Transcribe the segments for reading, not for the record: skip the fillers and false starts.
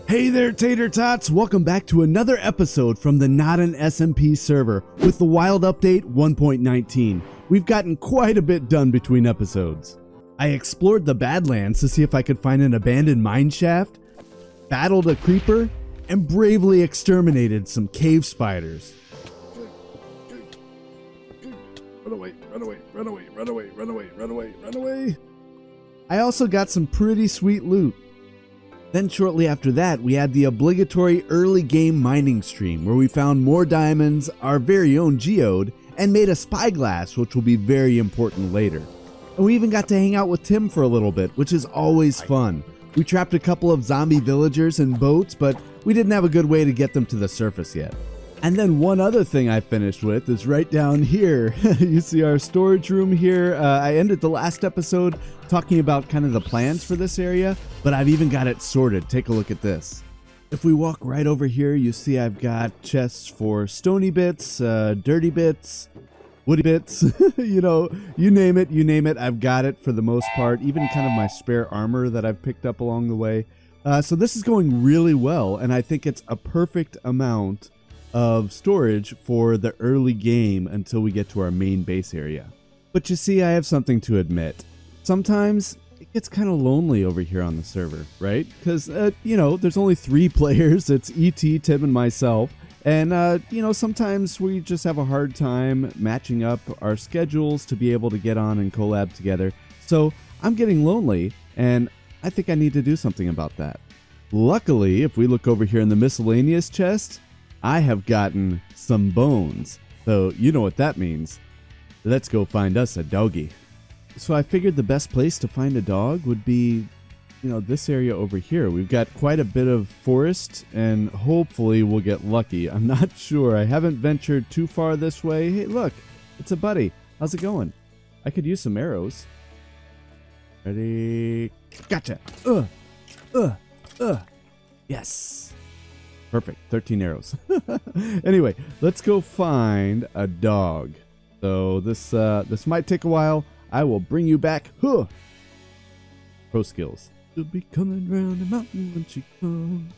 Hey there, Tater Tots! Welcome back to another episode from the NotanSMP server with the Wild Update 1.19. We've gotten quite a bit done between episodes. I explored the Badlands to see if I could find an abandoned mineshaft, battled a creeper, and bravely exterminated some cave spiders. Run away, run away, run away, run away, run away, run away, run away. I also got some pretty sweet loot. Then shortly after that, we had the obligatory early game mining stream where we found more diamonds, our very own geode, and made a spyglass, which will be very important later. And we even got to hang out with Tim for a little bit, which is always fun. We trapped a couple of zombie villagers in boats, but we didn't have a good way to get them to the surface yet. And then one other thing I finished with is right down here. You see our storage room here. I ended the last episode talking about kind of the plans for this area, but I've even got it sorted. Take a look at this. If we walk right over here, you see I've got chests for stony bits, dirty bits, woody bits, you know, you name it, I've got it for the most part, even kind of my spare armor that I've picked up along the way. So this is going really well, and I think it's a perfect amount of storage for the early game until we get to our main base area. But you see, I have something to admit. Sometimes it gets kind of lonely over here on the server, right? Because, you know, there's only 3 players. It's ET, Tim, and myself. And, you know, sometimes we just have a hard time matching up our schedules to be able to get on and collab together. So I'm getting lonely, and I think I need to do something about that. Luckily, if we look over here in the miscellaneous chest, I have gotten some bones. So you know what that means. Let's go find us a doggy. So I figured the best place to find a dog would be, you know, this area over here. We've got quite a bit of forest, and hopefully we'll get lucky. I'm not sure. I haven't ventured too far this way. Hey, look, it's a buddy. How's it going? I could use some arrows. Ready? Gotcha. Yes. Perfect. 13 arrows. Anyway, let's go find a dog. So this might take a while. I will bring you back. Huh. Pro skills. She'll be coming round the mountain when she comes.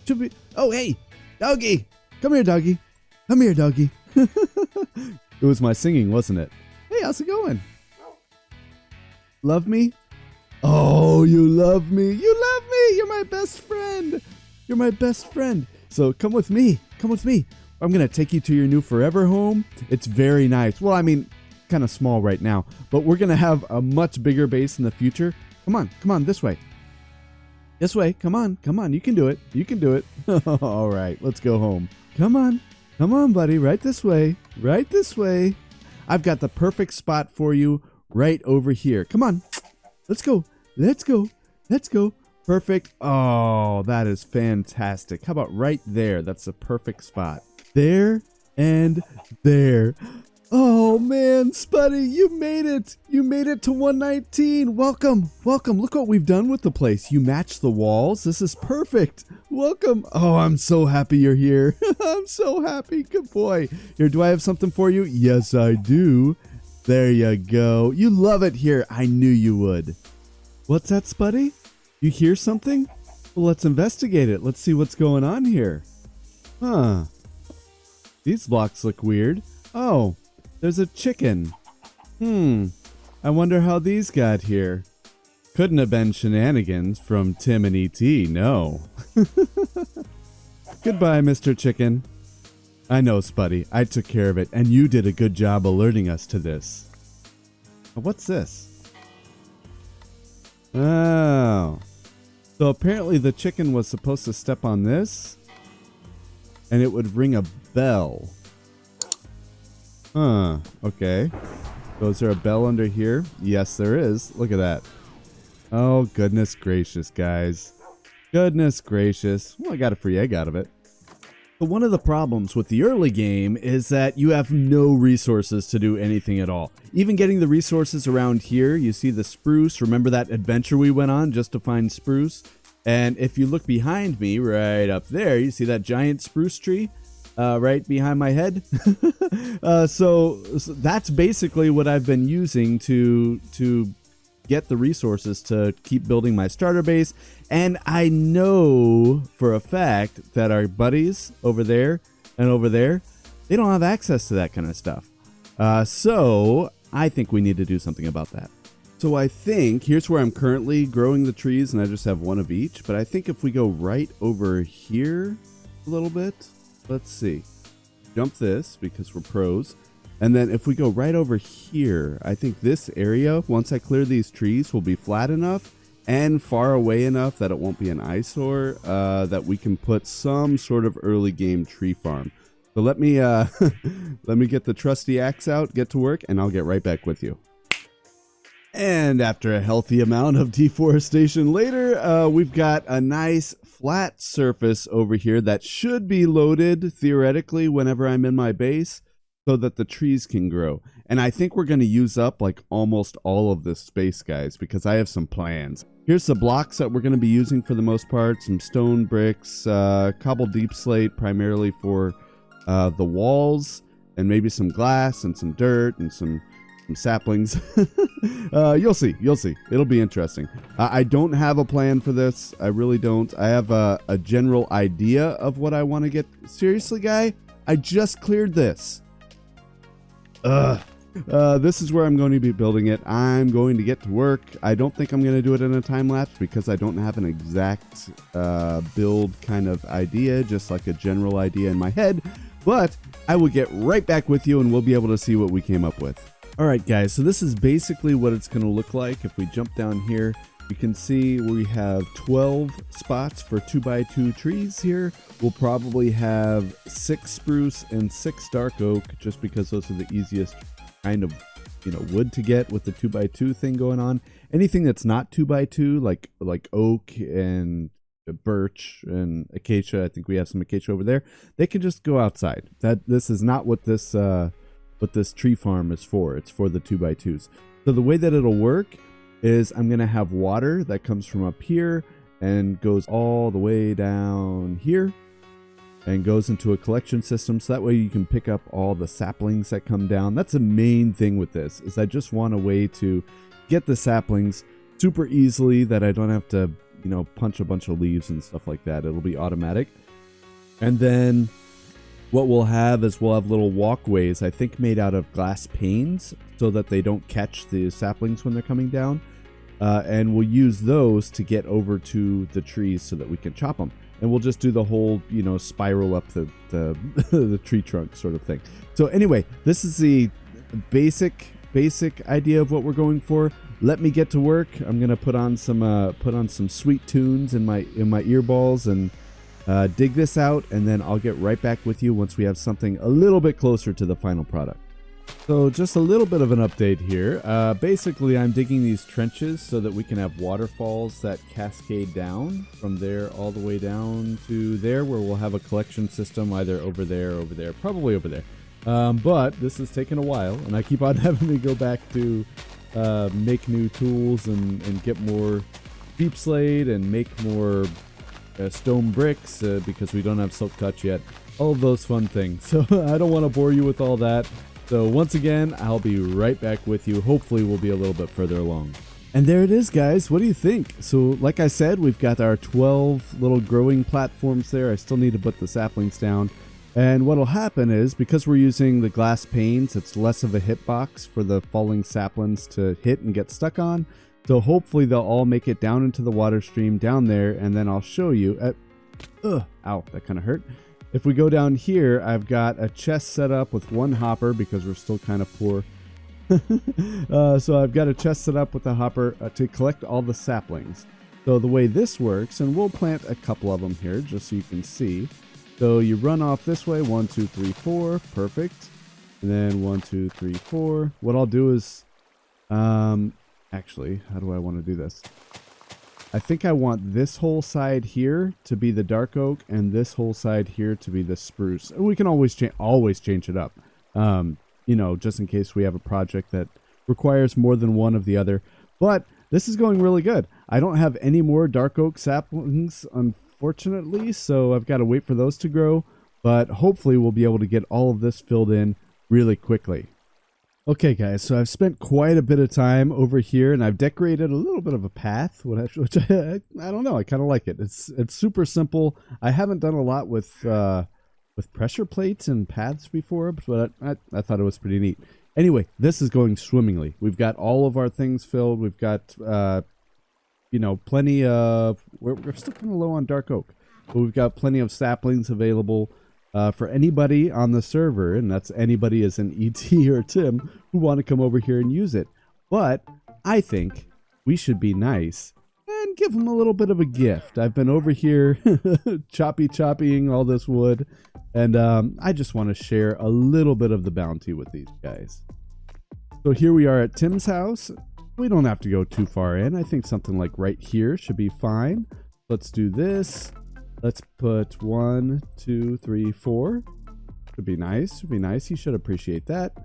She'll be. Oh, hey, doggy. Come here, doggy. Come here, doggy. It was my singing, wasn't it? Hey, how's it going? Love me? Oh, you love me. You love me. You're my best friend. You're my best friend. So come with me. Come with me. I'm going to take you to your new forever home. It's very nice. Well, I mean, kind of small right now, but we're going to have a much bigger base in the future. Come on, this way. This way. Come on. You can do it. You can do it. All right, let's go home. Come on, buddy. Right this way. Right this way. I've got the perfect spot for you right over here. Come on. Let's go. Let's go. Let's go. Perfect. Oh, that is fantastic. How about right there? That's the perfect spot. There and there. Oh man, Spuddy, you made it. You made it to 119. Welcome. Welcome. Look what we've done with the place. You matched the walls. This is perfect. Welcome. Oh, I'm so happy you're here. I'm so happy. Good boy. Here, do I have something for you? Yes, I do. There you go. You love it here. I knew you would. What's that, Spuddy? You hear something? Well, let's investigate it. Let's see what's going on here. Huh. These blocks look weird. Oh, there's a chicken. I wonder how these got here. Couldn't have been shenanigans from Tim and ET, no. Goodbye, Mr. Chicken. I know, Spuddy. I took care of it, and you did a good job alerting us to this. What's this? Oh. So apparently the chicken was supposed to step on this, and it would ring a bell. Huh. Okay. So is there a bell under here? Yes, there is. Look at that. Oh, goodness gracious, guys. Goodness gracious. Well, I got a free egg out of it. But one of the problems with the early game is that you have no resources to do anything at all. Even getting the resources around here, you see the spruce. Remember that adventure we went on just to find spruce? And if you look behind me, right up there, you see that giant spruce tree right behind my head? So that's basically what I've been using to get the resources to keep building my starter base. And I know for a fact that our buddies over there and over there, they don't have access to that kind of stuff. So I think we need to do something about that. So I think here's where I'm currently growing the trees, and I just have one of each. But I think if we go right over here a little bit, let's see, jump this because we're pros. And then if we go right over here, I think this area, once I clear these trees, will be flat enough and far away enough that it won't be an eyesore, that we can put some sort of early game tree farm. So let me let me get the trusty axe out, get to work, and I'll get right back with you. And after a healthy amount of deforestation later, we've got a nice flat surface over here that should be loaded theoretically whenever I'm in my base, so that the trees can grow. And I think we're going to use up like almost all of this space, guys, because I have some plans. Here's the blocks that we're going to be using for the most part. Some stone bricks, cobbled deep slate primarily for the walls, and maybe some glass and some dirt and some saplings. You'll see. It'll be interesting. I don't have a plan for this. I really don't. I have a general idea of what I want to get. Seriously, guy, I just cleared this. This is where I'm going to be building it. I'm going to get to work. I don't think I'm going to do it in a time lapse because I don't have an exact build kind of idea, just like a general idea in my head. But I will get right back with you and we'll be able to see what we came up with. All right, guys, so this is basically what it's going to look like. If we jump down here, you can see we have 12 spots for 2x2 trees here. We'll probably have 6 spruce and 6 dark oak, just because those are the easiest kind of, wood to get with the 2x2 thing going on. Anything that's not 2x2, like oak and birch and acacia, I think we have some acacia over there, they can just go outside. This is not what this tree farm is for. It's for the 2x2s. So the way that it'll work is I'm going to have water that comes from up here and goes all the way down here and goes into a collection system, so that way you can pick up all the saplings that come down. That's the main thing with this, is I just want a way to get the saplings super easily that I don't have to, punch a bunch of leaves and stuff like that. It'll be automatic. And then what we'll have is we'll have little walkways, I think made out of glass panes, so that they don't catch the saplings when they're coming down. And we'll use those to get over to the trees so that we can chop them. And we'll just do the whole, spiral up the the tree trunk sort of thing. So anyway, this is the basic idea of what we're going for. Let me get to work. I'm gonna put on some sweet tunes in my earballs and dig this out, and then I'll get right back with you once we have something a little bit closer to the final product. So just a little bit of an update here. Basically, I'm digging these trenches so that we can have waterfalls that cascade down from there all the way down to there, where we'll have a collection system either over there, probably over there. But this has taken a while, and I keep on having to go back to make new tools and get more deep slate and make more stone bricks because we don't have silk touch yet. All of those fun things. So I don't want to bore you with all that. So once again, I'll be right back with you. Hopefully we'll be a little bit further along. And there it is, guys. What do you think? So like I said, we've got our 12 little growing platforms there. I still need to put the saplings down. And what'll happen is, because we're using the glass panes, it's less of a hitbox for the falling saplings to hit and get stuck on. So hopefully they'll all make it down into the water stream down there, and then I'll show you. Ow, that kind of hurt. If we go down here, I've got a chest set up with one hopper because we're still kind of poor. So I've got a chest set up with a hopper to collect all the saplings. So the way this works, and we'll plant a couple of them here just so you can see. So you run off this way, 1, 2, 3, 4, perfect. And then 1, 2, 3, 4. What I'll do is, actually, how do I want to do this? I think I want this whole side here to be the dark oak and this whole side here to be the spruce. And we can always change it up, just in case we have a project that requires more than one of the other. But this is going really good. I don't have any more dark oak saplings, unfortunately, so I've got to wait for those to grow. But hopefully we'll be able to get all of this filled in really quickly. Okay, guys, so I've spent quite a bit of time over here, and I've decorated a little bit of a path, which I don't know. I kind of like it. It's super simple. I haven't done a lot with pressure plates and paths before, but I thought it was pretty neat. Anyway, this is going swimmingly. We've got all of our things filled. We've got you know, plenty of. We're still kind of low on dark oak, but we've got plenty of saplings available. For anybody on the server, and that's anybody as an ET or Tim, who want to come over here and use it. But I think we should be nice and give them a little bit of a gift. I've been over here chopping all this wood, and I just want to share a little bit of the bounty with these guys. So here we are at Tim's house. We don't have to go too far in. I think something like right here should be fine. Let's do this. Let's put 1, 2, 3, 4. Should be nice. Should be nice. He should appreciate that.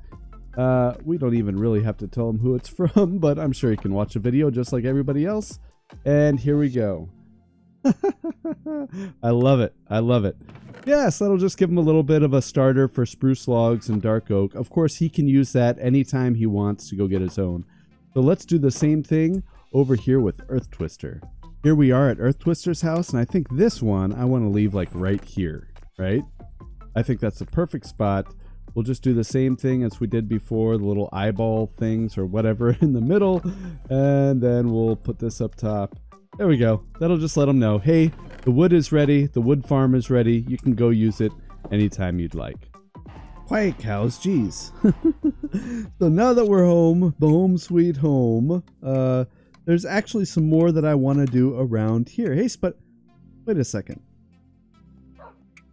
We don't even really have to tell him who it's from, but I'm sure he can watch a video just like everybody else. And here we go. I love it. I love it. Yes, that'll just give him a little bit of a starter for spruce logs and dark oak. Of course, he can use that anytime he wants to go get his own. So let's do the same thing over here with EarthTwister. Here we are at EarthTwister's house, and I think this one I want to leave like right here, right? I think that's the perfect spot. We'll just do the same thing as we did before, the little eyeball things or whatever in the middle, and then we'll put this up top. There we go. That'll just let them know, hey, the wood is ready, the wood farm is ready, you can go use it anytime you'd like. Quiet cows, geez. So now that we're home, home sweet home, there's actually some more that I want to do around here. Hey, wait a second.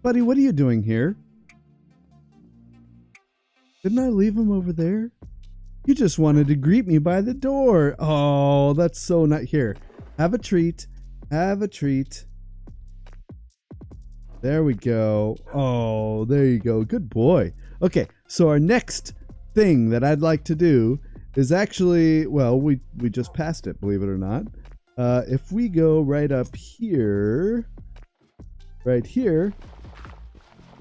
Buddy, what are you doing here? Didn't I leave him over there? You just wanted to greet me by the door. Oh, that's so not here. Have a treat. Have a treat. There we go. Oh, there you go. Good boy. Okay, so our next thing that I'd like to do is actually, well, we just passed it, believe it or not. If we go right up here, right here,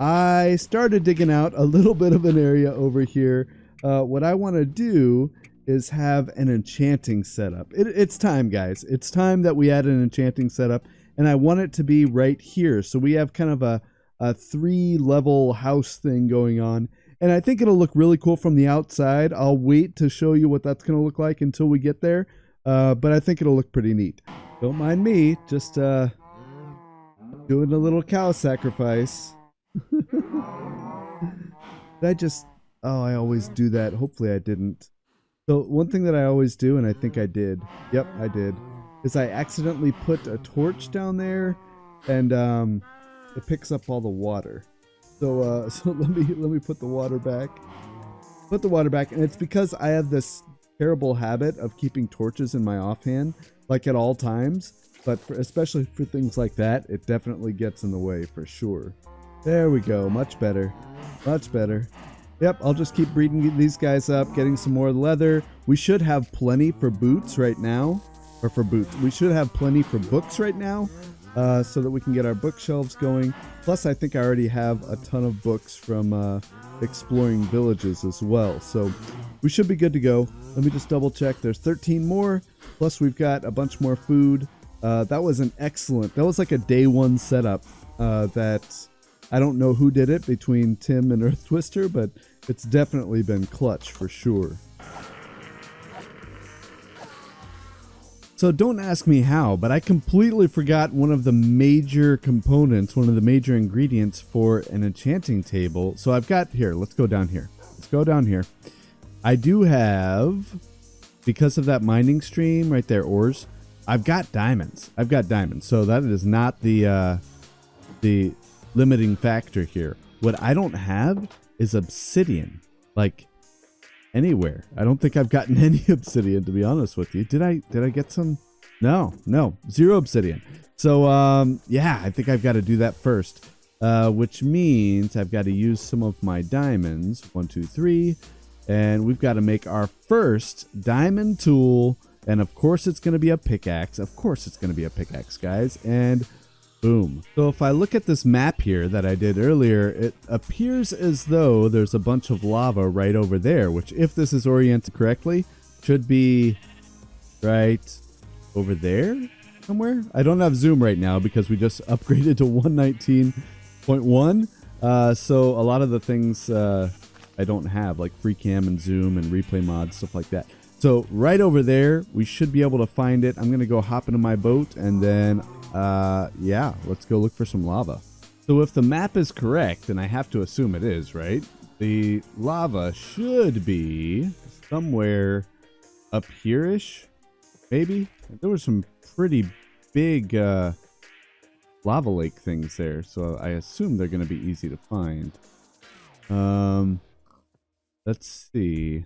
I started digging out a little bit of an area over here. What I want to do is have an enchanting setup. It's time, guys. It's time that we add an enchanting setup, and I want it to be right here. So we have kind of a 3-level house thing going on. And I think it'll look really cool from the outside. I'll wait to show you what that's going to look like until we get there. But I think it'll look pretty neat. Don't mind me, just doing a little cow sacrifice. I always do that. Hopefully I didn't. So one thing that I always do, and I think I did, yep, I did, is I accidentally put a torch down there, and it picks up all the water. So let me put the water back. Put the water back, and it's because I have this terrible habit of keeping torches in my offhand, like at all times. But especially for things like that, it definitely gets in the way for sure. There we go. Much better. Much better. Yep, I'll just keep breeding these guys up, getting some more leather. We should have plenty for boots right now. Or for boots. We should have plenty for books right now. So that we can get our bookshelves going. Plus, I think I already have a ton of books from exploring villages as well. So we should be good to go. Let me just double check. There's 13 more. Plus, we've got a bunch more food. That was like a day one setup that I don't know who did it between Tim and EarthTwister, but it's definitely been clutch for sure. So don't ask me how, but I completely forgot one of the major components, one of the major ingredients for an enchanting table. So I've got here, let's go down here. Let's go down here. I do have, because of that mining stream right there, ores, I've got diamonds. I've got diamonds. So that is not the limiting factor here. What I don't have is obsidian. Like, anywhere. I don't think I've gotten any obsidian, to be honest with you. Did I get some? No, 0 obsidian. So yeah, I think I've got to do that first, which means I've got to use some of my diamonds. 1, 2, 3, and we've got to make our first diamond tool. And of course it's going to be a pickaxe. Of course it's going to be a pickaxe, guys. And Boom. So if I look at this map here that I did earlier, it appears as though there's a bunch of lava right over there, which if this is oriented correctly, should be right over there somewhere. I don't have zoom right now because we just upgraded to 119.1. So a lot of the things I don't have, like free cam and zoom and replay mods, stuff like that. So right over there, we should be able to find it. I'm going to go hop into my boat and then yeah, let's go look for some lava. So if the map is correct, and I have to assume it is, right? The lava should be somewhere up here-ish, maybe? There were some pretty big lava lake things there, so I assume they're going to be easy to find. Let's see.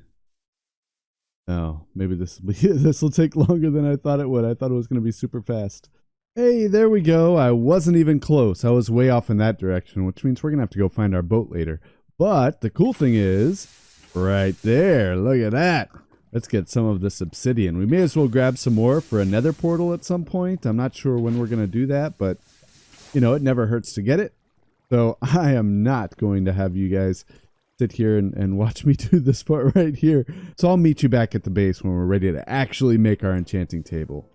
Oh, maybe this will take longer than I thought it would. I thought it was going to be super fast. Hey, there we go. I wasn't even close. I was way off in that direction, which means we're going to have to go find our boat later. But the cool thing is, right there, look at that. Let's get some of this obsidian. We may as well grab some more for a nether portal at some point. I'm not sure when we're going to do that, but, you know, it never hurts to get it. So I am not going to have you guys sit here and watch me do this part right here. So I'll meet you back at the base when we're ready to actually make our enchanting table.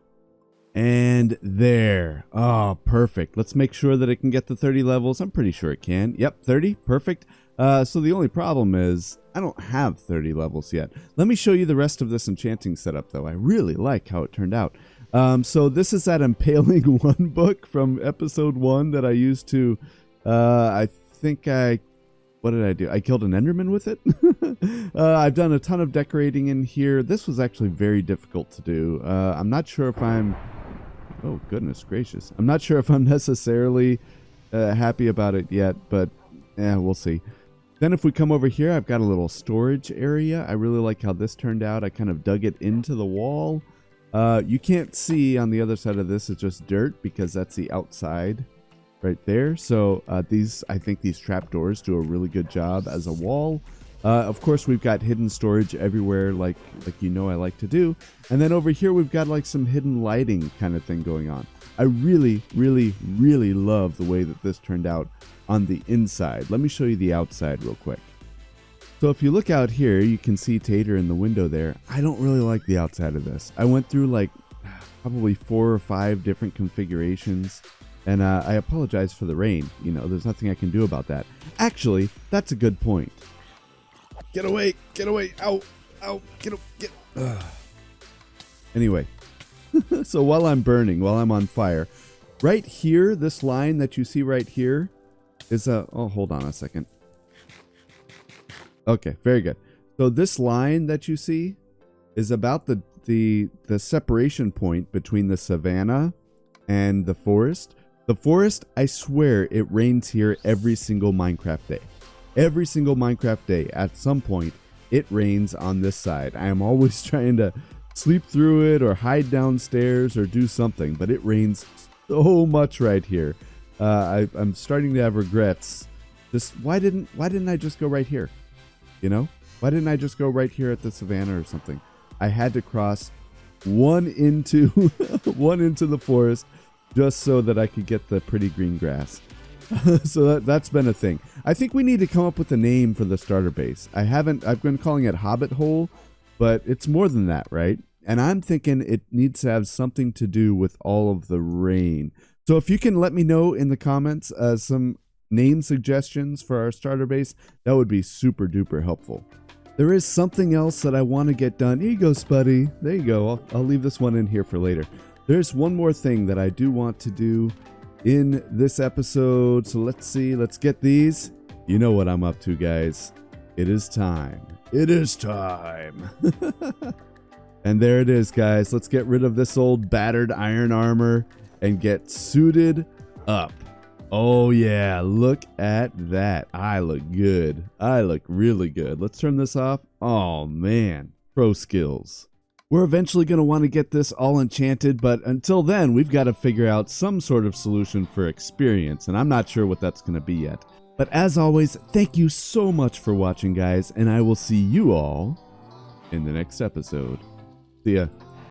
And there. Oh, perfect. Let's make sure that it can get to 30 levels. I'm pretty sure it can. Yep, 30. Perfect. So the only problem is I don't have 30 levels yet. Let me show you the rest of this enchanting setup, though. I really like how it turned out. So this is that Impaling 1 book from episode 1 that I used to, I think what did I do? I killed an Enderman with it. I've done a ton of decorating in here. This was actually very difficult to do. I'm not sure if I'm... Oh, goodness gracious. I'm not sure if I'm necessarily happy about it yet, but we'll see. Then if we come over here, I've got a little storage area. I really like how this turned out. I kind of dug it into the wall. You can't see on the other side of this. It's just dirt because that's the outside right there. So I think these trapdoors do a really good job as a wall. Of course, we've got hidden storage everywhere, like you know I like to do. And then over here, we've got like some hidden lighting kind of thing going on. I really, really, really love the way that this turned out on the inside. Let me show you the outside real quick. So if you look out here, you can see Tater in the window there. I don't really like the outside of this. I went through like probably 4 or 5 different configurations. And I apologize for the rain. You know, there's nothing I can do about that. Actually, that's a good point. Get away, ow, get. Anyway, so while I'm burning, while I'm on fire, right here, this line that you see right here is oh, hold on a second. Okay, very good. So this line that you see is about the separation point between the savanna and the forest. The forest, I swear, it rains here every single Minecraft day. Every single Minecraft day, at some point, it rains on this side. I am always trying to sleep through it or hide downstairs or do something, but it rains so much right here. I'm starting to have regrets. Just why didn't I just go right here? You know, why didn't I just go right here at the savannah or something? I had to cross one into the forest just so that I could get the pretty green grass. So that's been a thing. I think we need to come up with a name for the starter base. I've been calling it Hobbit Hole, but it's more than that, right? And I'm thinking it needs to have something to do with all of the rain. So if you can let me know in the comments some name suggestions for our starter base, that would be super duper helpful. There is something else that I want to get done. Here you go, Spuddy. There you go. I'll leave this one in here for later. There's one more thing that I do want to do in this episode. So let's see. Let's get these. You know what I'm up to, guys. It is time. It is time. And there it is, guys. Let's get rid of this old battered iron armor and get suited up. Oh, yeah. Look at that. I look good. I look really good. Let's turn this off. Oh, man. Pro skills. We're eventually going to want to get this all enchanted, but until then, we've got to figure out some sort of solution for experience, and I'm not sure what that's going to be yet. But as always, thank you so much for watching, guys, and I will see you all in the next episode. See ya.